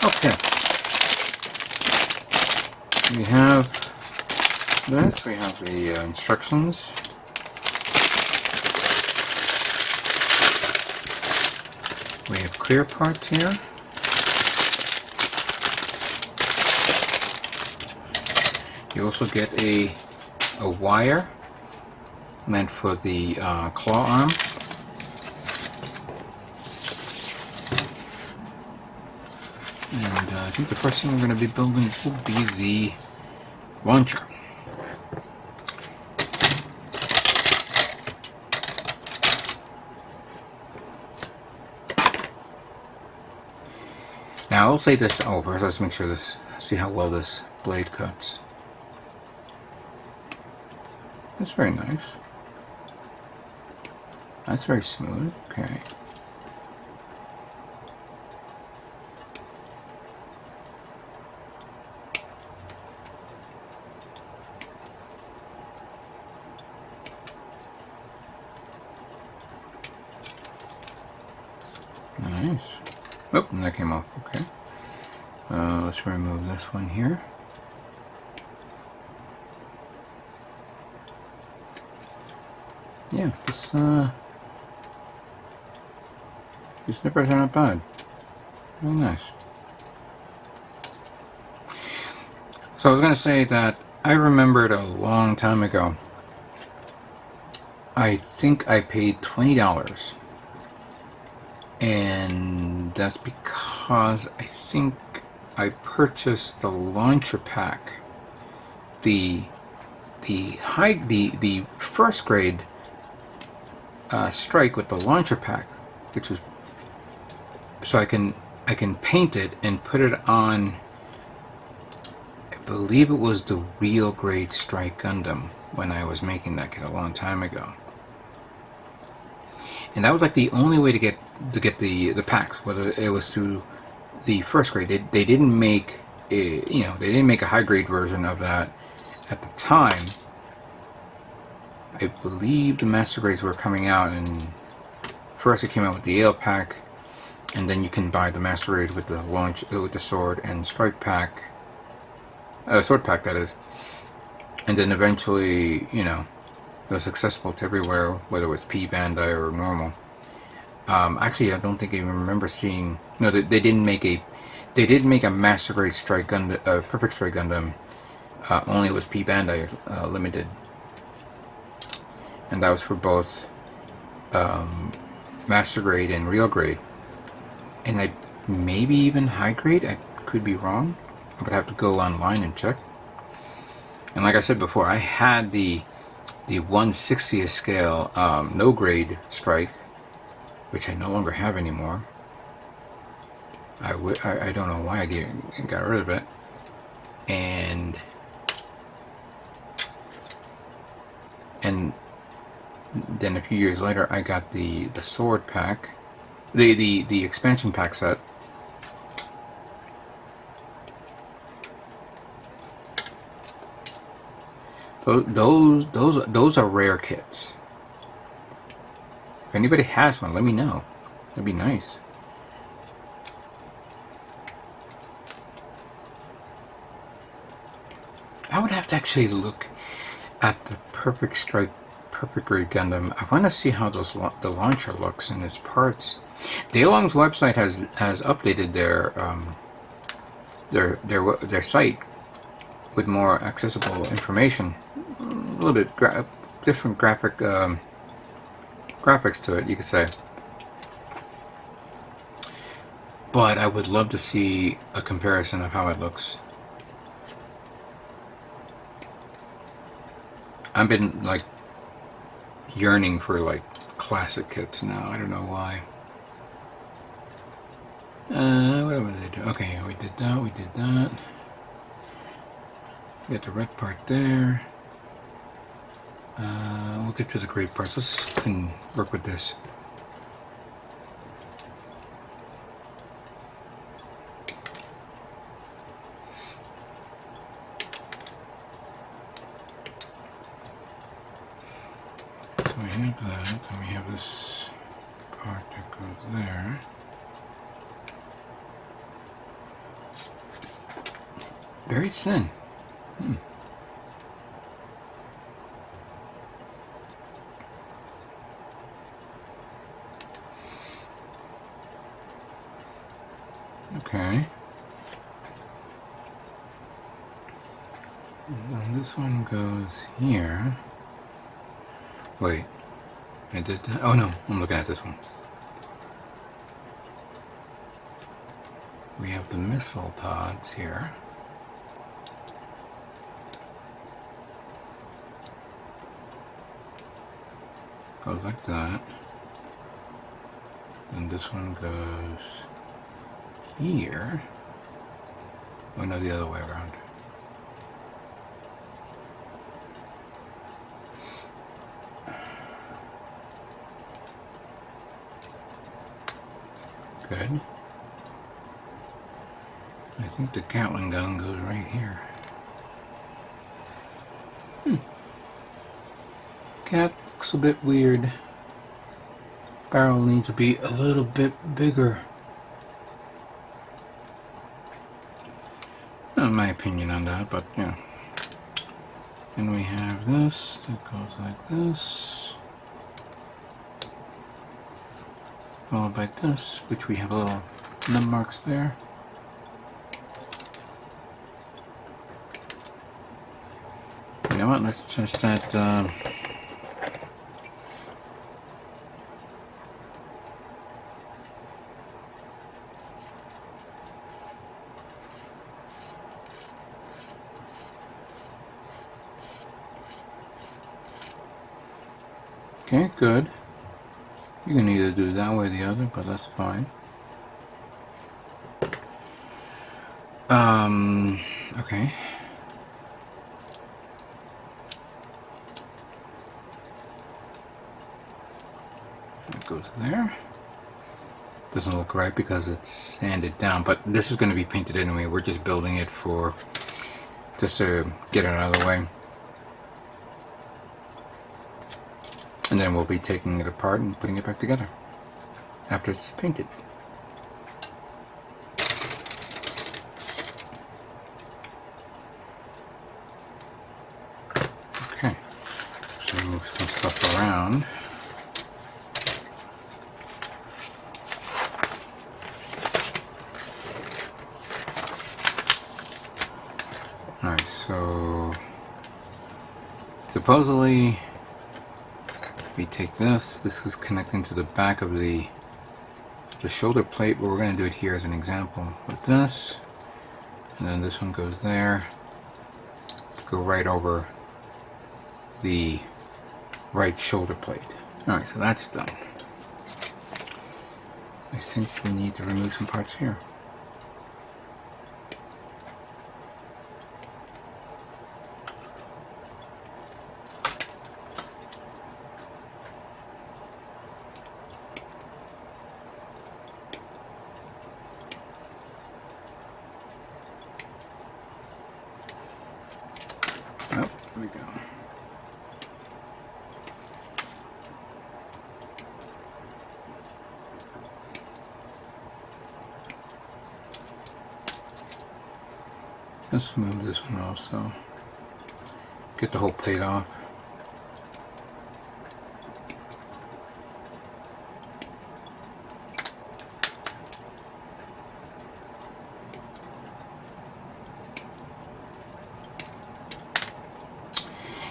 Okay. We have this. We have the instructions. We have clear parts here. You also get a wire meant for the claw arm. And I think the first thing we're going to be building will be the launcher. Now I'll say this over, so let's make sure this, see how well this blade cuts. That's very nice. That's very smooth. Okay. Nice. Oh, and that came off. Okay. Let's remove this one here. Yeah, these nippers are not bad. Very nice. So I was going to say that I remembered a long time ago. I think I paid $20. And that's because I think I purchased the launcher pack. The first grade Strike with the launcher pack, which was so I can paint it and put it on. I believe it was the real grade Strike Gundam when I was making that kit a long time ago, and that was like the only way to get the packs. Whether it was through the first grade, they didn't make they didn't make a high grade version of that at the time. I believe the master grades were coming out, and first it came out with the Ale pack, and then you can buy the master grade with the with the sword and strike pack, sword pack that is, and then eventually it was accessible to everywhere, whether it was P Bandai or normal. Actually, I don't think I even remember seeing. No, they didn't make a master grade Strike Gundam, Perfect Strike Gundam. Only it was P Bandai limited. And that was for both master grade and real grade, and maybe even high grade. I could be wrong. I would have to go online and check. And like I said before, I had the 1/60th scale no grade Strike, which I no longer have anymore. I don't know why I got rid of it. And then a few years later, I got the sword pack, the expansion pack set. Those are rare kits. If anybody has one, let me know. That'd be nice. I would have to actually look at the Perfect Strike Perfect Grade Gundam. I want to see how the launcher looks and its parts. Daylong's website has updated their site with more accessible information. A little bit different graphics to it, you could say. But I would love to see a comparison of how it looks. I've been like yearning for like classic kits now. I don't know why. What were they doing? Okay, we did that. We did that. We got the red part there. We'll get to the gray parts. Let's work with this. So we have that, and we have this part that goes there. Very thin. Okay. And then this one goes here. Wait. I did that? Oh no, I'm looking at this one. We have the missile pods here. Goes like that. And this one goes here. Oh no, the other way around. Good. I think the Gatling gun goes right here. Cat looks a bit weird. Barrel needs to be a little bit bigger. My opinion on that, but yeah. Then we have this that goes like this. Followed by this, which we have little nub marks there. You know what, let's change that. Okay, good. You can either do that way or the other, but that's fine. Okay. It goes there. Doesn't look right because it's sanded down, but this is going to be painted anyway. We're just building it for just to get it out of the way. And then we'll be taking it apart and putting it back together after it's painted. Okay, so move some stuff around. Alright, so supposedly we take this is connecting to the back of the shoulder plate, but we're going to do it here as an example with this, and then this one goes there to go right over the right shoulder plate. Alright, so that's done. I think we need to remove some parts here. Oh, there we go. Let's move this one also. Get the whole plate off.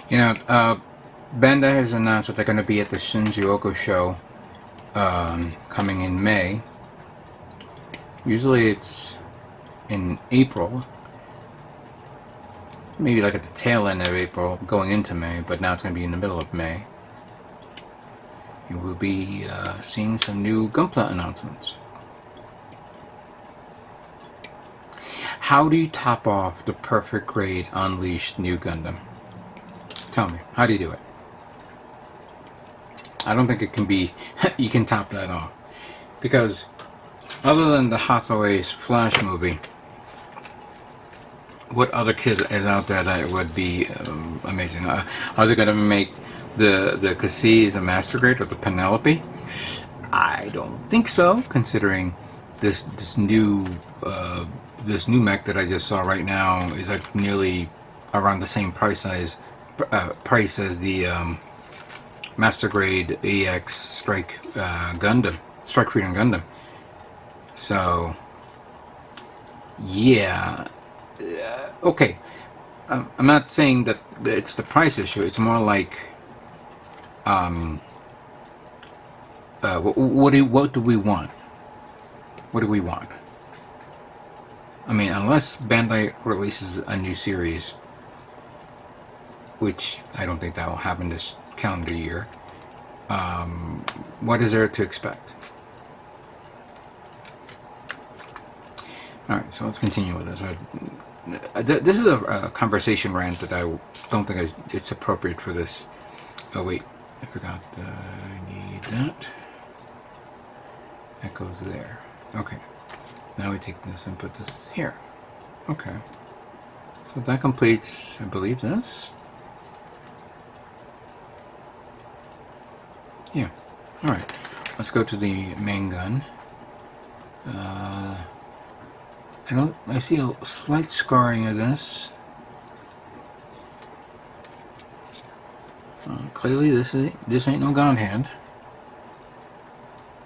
You know, Bandai has announced that they're going to be at the Shinjuku show coming in May. Usually it's in April, maybe like at the tail end of April, going into May, but now it's going to be in the middle of May. You will be seeing some new Gunpla announcements. How do you top off the perfect grade Unleashed new Gundam? Tell me, how do you do it? I don't think it can be, you can top that off. Because other than the Hathaways Flash movie, what other kid is out there that would be amazing? Are they going to make the Cassie a master grade or the Penelope? I don't think so, considering this new this new mech that I just saw right now is like nearly around the same price as the Master Grade AX Strike Gundam, Strike Freedom Gundam. So yeah, okay. I'm not saying that it's the price issue. It's more like, what do we want? What do we want? I mean, unless Bandai releases a new series, which I don't think that will happen this calendar year, what is there to expect? Alright, so let's continue with this. This is a conversation rant that I don't think it's appropriate for this. Oh wait, I forgot. I need that. That goes there. Okay. Now we take this and put this here. Okay. So that completes, I believe, this. Yeah. Alright. Let's go to the main gun. I see a slight scarring of this. Clearly this ain't no God hand.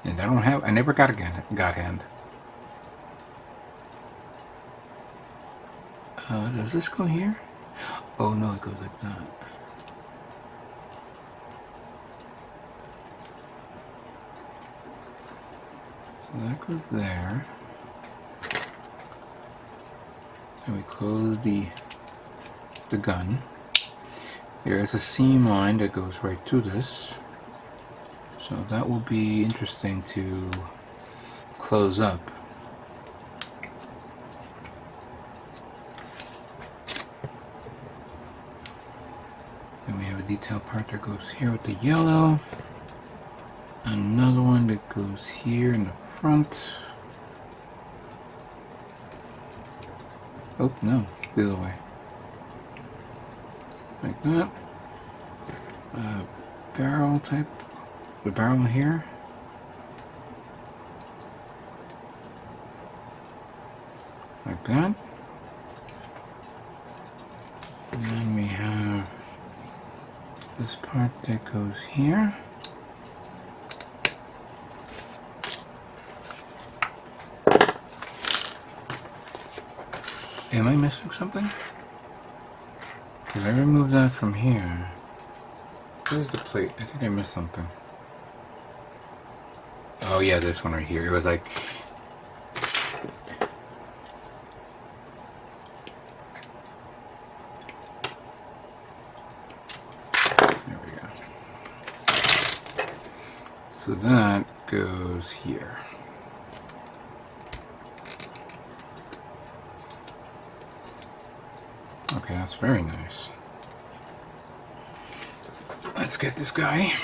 And I never got a God hand. Does this go here? Oh no, it goes like that. So that goes there. And we close the gun. There is a seam line that goes right through this. So that will be interesting to close up. Then we have a detail part that goes here with the yellow. Another one that goes here in the front. Oh, no, the other way. Like that. Barrel type. The barrel here. Like that. And then we have this part that goes here. Am I missing something? Because I removed that from here. Where's the plate? I think I missed something. Oh yeah, this one right here. It was like... There we go. So that goes here. Okay, that's very nice. Let's get this guy.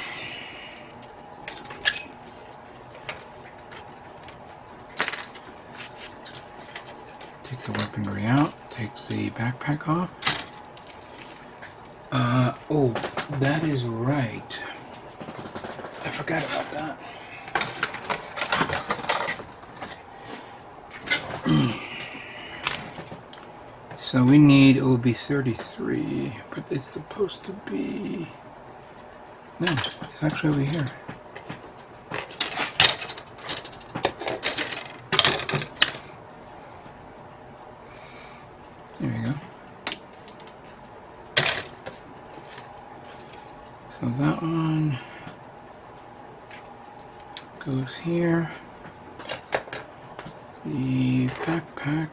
Take the weaponry out, takes the backpack off. Oh, that is right. I forgot about that. So we need OB33, but it's supposed to be... No, it's actually over here. There we go. So that one goes here. The backpack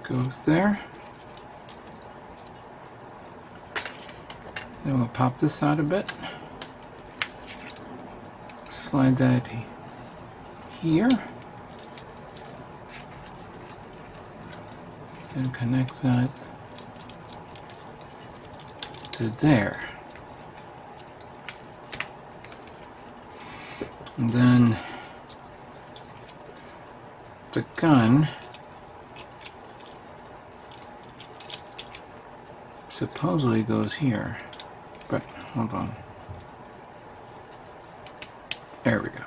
goes there. Then we'll pop this out a bit. Slide that here. And connect that to there. And then the gun supposedly goes here, but hold on. There we go.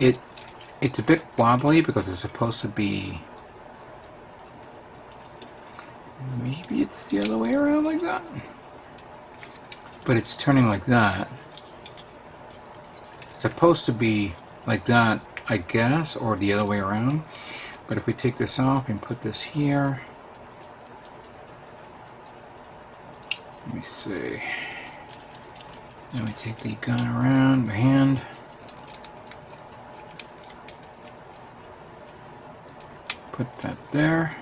it's a bit wobbly because it's supposed to be. Maybe it's the other way around like that, but it's turning like that. It's supposed to be like that, I guess, or the other way around. But if we take this off and put this here, let me see. Then we take the gun around the hand. Put that there.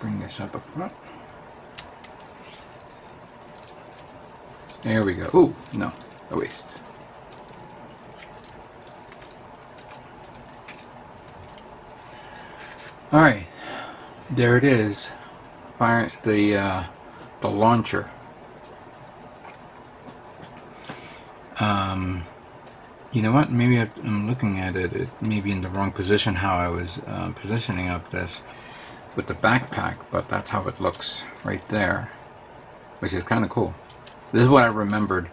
Bring this up front. There we go. Ooh, no, a waste. All right, there it is. Fire the launcher. You know what? Maybe I'm looking at it. It may be in the wrong position how I was positioning up this with the backpack, but that's how it looks right there, which is kind of cool. This is what I remembered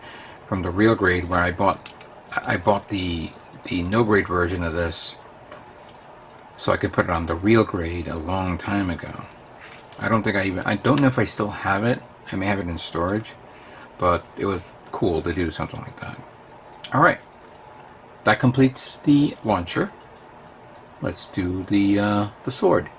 from the real grade, where I bought the no grade version of this, so I could put it on the real grade a long time ago. I don't know if I still have it. I may have it in storage, but it was cool to do something like that. All right, that completes the launcher. Let's do the sword.